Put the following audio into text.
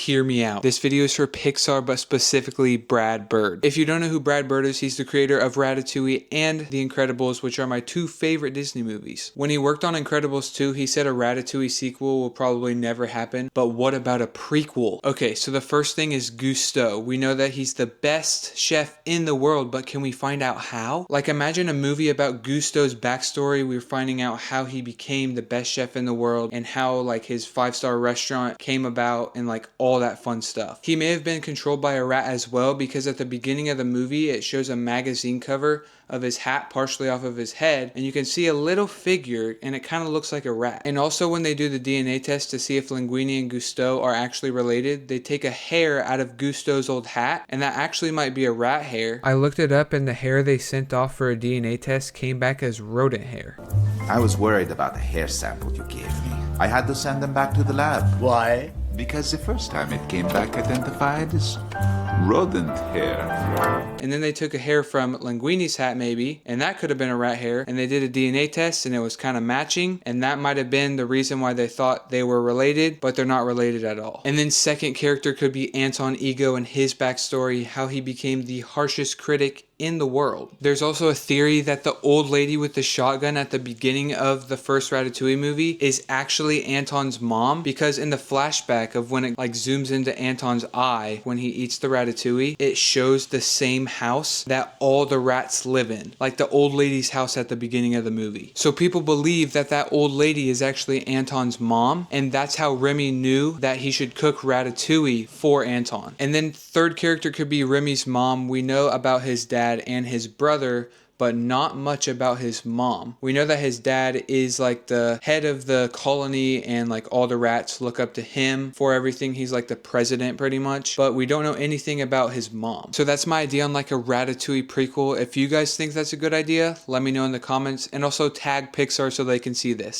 hear me out. This video is for Pixar, but specifically Brad Bird. If you don't know who Brad Bird is, he's the creator of Ratatouille and The Incredibles, which are my two favorite Disney movies. When he worked on Incredibles 2, he said a Ratatouille sequel will probably never happen, but what about a prequel? Okay, so the first thing is Gusteau. We know that he's the best chef in the world, but can we find out how? Like, imagine a movie about Gusteau's backstory. We're finding out how he became the best chef in the world and how like his 5-star restaurant came about and like all that fun stuff. He may have been controlled by a rat as well, because at the beginning of the movie it shows a magazine cover of his hat partially off of his head, and you can see a little figure and it kind of looks like a rat. And also when they do the DNA test to see if Linguini and Gusteau are actually related, they take a hair out of Gusteau's old hat, and that actually might be a rat hair. I looked it up and the hair they sent off for a DNA test came back as rodent hair. I was worried about the hair sample you gave me. I had to send them back to the lab. Why? Because the first time it came back identified as rodent hair. And then they took a hair from Linguini's hat maybe, and that could have been a rat hair, and they did a DNA test and it was kind of matching, and that might have been the reason why they thought they were related, but they're not related at all. And then second character could be Anton Ego and his backstory, how he became the harshest critic in the world. There's also a theory that the old lady with the shotgun at the beginning of the first Ratatouille movie is actually Anton's mom, because in the flashback of when it like zooms into Anton's eye when he eats the ratatouille, it shows the same house that all the rats live in, like the old lady's house at the beginning of the movie. So people believe that that old lady is actually Anton's mom, and that's how Remy knew that he should cook ratatouille for Anton. And then third character could be Remy's mom. We know about his dad and his brother, but not much about his mom. We know that his dad is like the head of the colony and like all the rats look up to him for everything. He's like the president pretty much, but we don't know anything about his mom. So that's my idea on like a Ratatouille prequel. If you guys think that's a good idea, let me know in the comments, and also tag Pixar so they can see this.